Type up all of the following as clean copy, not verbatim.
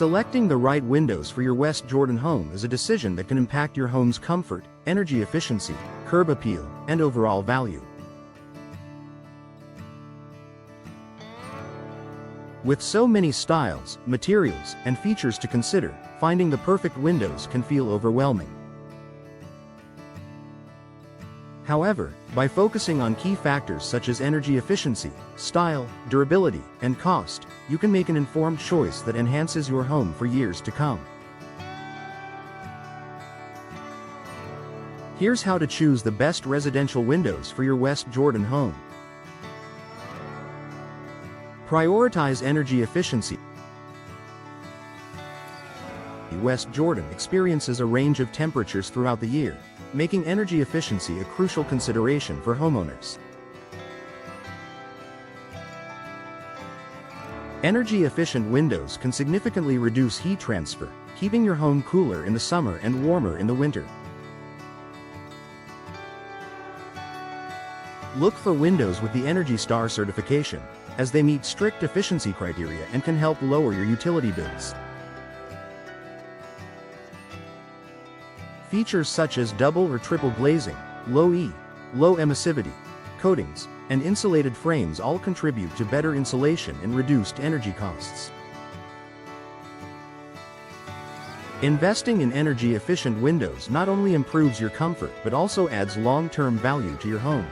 Selecting the right windows for your West Jordan home is a decision that can impact your home's comfort, energy efficiency, curb appeal, and overall value. With so many styles, materials, and features to consider, finding the perfect windows can feel overwhelming. However, by focusing on key factors such as energy efficiency, style, durability, and cost, you can make an informed choice that enhances your home for years to come. Here's how to choose the best residential windows for your West Jordan home. Prioritize energy efficiency. West Jordan experiences a range of temperatures throughout the year, making energy efficiency a crucial consideration for homeowners. Energy-efficient windows can significantly reduce heat transfer, keeping your home cooler in the summer and warmer in the winter. Look for windows with the ENERGY STAR certification, as they meet strict efficiency criteria and can help lower your utility bills. Features such as double or triple glazing, low E, low emissivity coatings, and insulated frames all contribute to better insulation and reduced energy costs. Investing in energy-efficient windows not only improves your comfort but also adds long-term value to your home.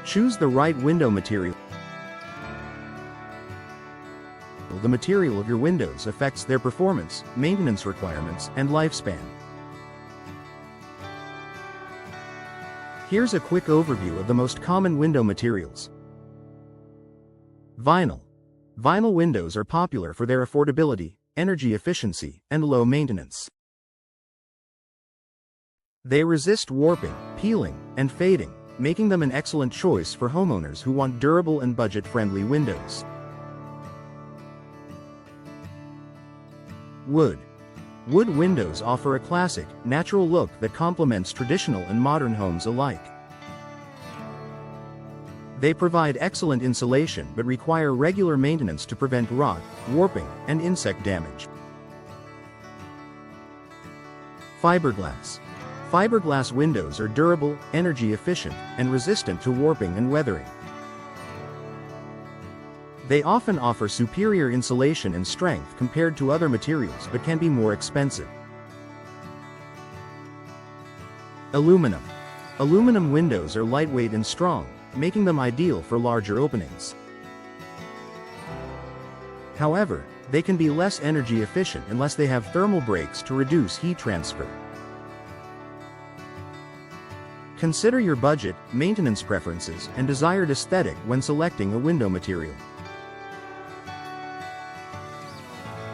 Choose the right window material. The material of your windows affects their performance, maintenance requirements, and lifespan. Here's a quick overview of the most common window materials. Vinyl. Vinyl windows are popular for their affordability, energy efficiency, and low maintenance. They resist warping, peeling, and fading, making them an excellent choice for homeowners who want durable and budget-friendly windows. Wood. Wood windows offer a classic, natural look that complements traditional and modern homes alike. They provide excellent insulation but require regular maintenance to prevent rot, warping, and insect damage. Fiberglass. Fiberglass windows are durable, energy efficient, and resistant to warping and weathering. They often offer superior insulation and strength compared to other materials but can be more expensive. Aluminum. Aluminum windows are lightweight and strong, making them ideal for larger openings. However, they can be less energy efficient unless they have thermal breaks to reduce heat transfer. Consider your budget, maintenance preferences, and desired aesthetic when selecting a window material.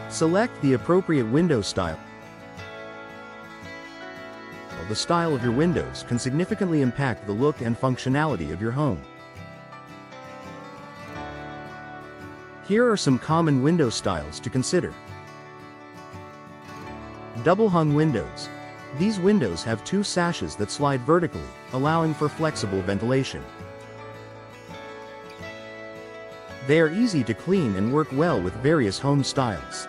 Select the appropriate window style. The style of your windows can significantly impact the look and functionality of your home. Here are some common window styles to consider. Double-hung windows. These windows have two sashes that slide vertically, allowing for flexible ventilation. They are easy to clean and work well with various home styles.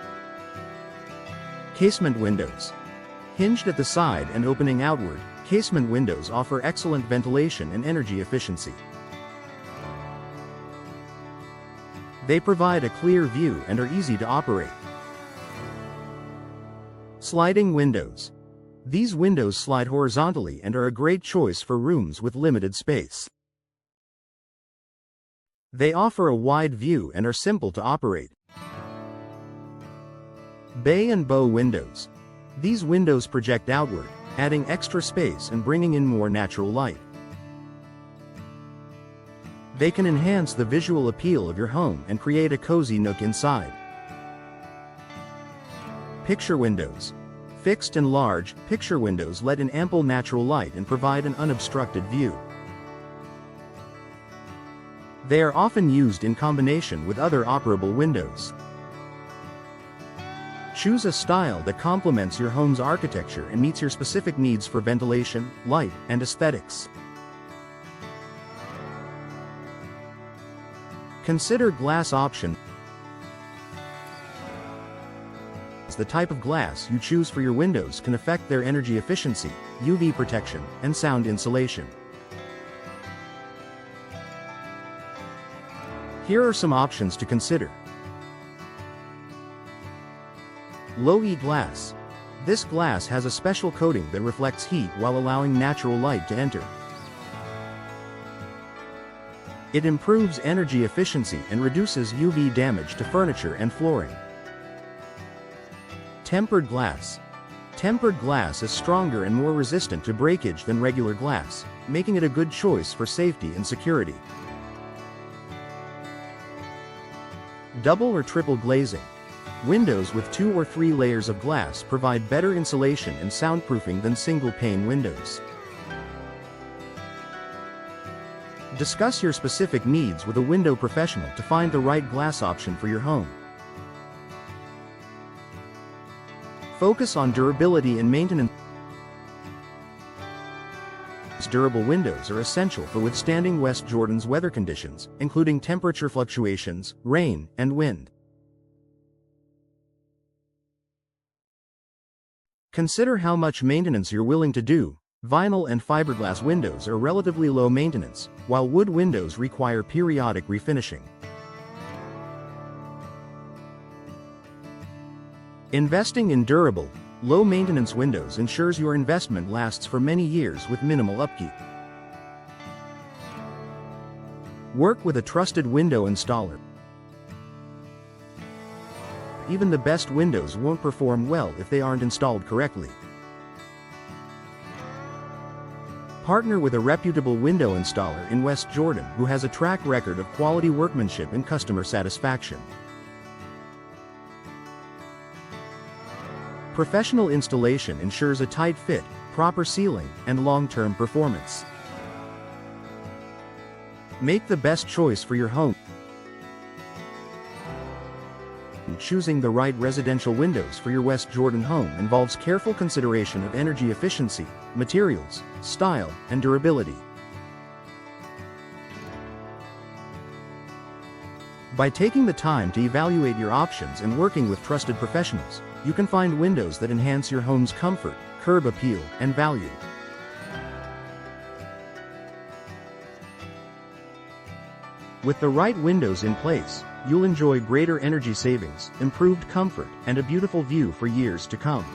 Casement windows. Hinged at the side and opening outward, casement windows offer excellent ventilation and energy efficiency. They provide a clear view and are easy to operate. Sliding windows. These windows slide horizontally and are a great choice for rooms with limited space. They offer a wide view and are simple to operate. Bay and bow windows. These windows project outward, adding extra space and bringing in more natural light. They can enhance the visual appeal of your home and create a cozy nook inside. Picture windows. Fixed and large, picture windows let in ample natural light and provide an unobstructed view. They are often used in combination with other operable windows. Choose a style that complements your home's architecture and meets your specific needs for ventilation, light, and aesthetics. Consider glass options. The type of glass you choose for your windows can affect their energy efficiency, UV protection, and sound insulation. Here are some options to consider. Low-E glass. This glass has a special coating that reflects heat while allowing natural light to enter. It improves energy efficiency and reduces UV damage to furniture and flooring. Tempered glass. Tempered glass is stronger and more resistant to breakage than regular glass, making it a good choice for safety and security. Double or triple glazing. Windows with 2 or 3 layers of glass provide better insulation and soundproofing than single-pane windows. Discuss your specific needs with a window professional to find the right glass option for your home. Focus on durability and maintenance. Durable windows are essential for withstanding West Jordan's weather conditions, including temperature fluctuations, rain, and wind. Consider how much maintenance you're willing to do. Vinyl and fiberglass windows are relatively low maintenance, while wood windows require periodic refinishing. Investing in durable, low-maintenance windows ensures your investment lasts for many years with minimal upkeep. Work with a trusted window installer. Even the best windows won't perform well if they aren't installed correctly. Partner with a reputable window installer in West Jordan who has a track record of quality workmanship and customer satisfaction. Professional installation ensures a tight fit, proper sealing, and long-term performance. Make the best choice for your home. Choosing the right residential windows for your West Jordan home involves careful consideration of energy efficiency, materials, style, and durability. By taking the time to evaluate your options and working with trusted professionals, you can find windows that enhance your home's comfort, curb appeal, and value. With the right windows in place, you'll enjoy greater energy savings, improved comfort, and a beautiful view for years to come.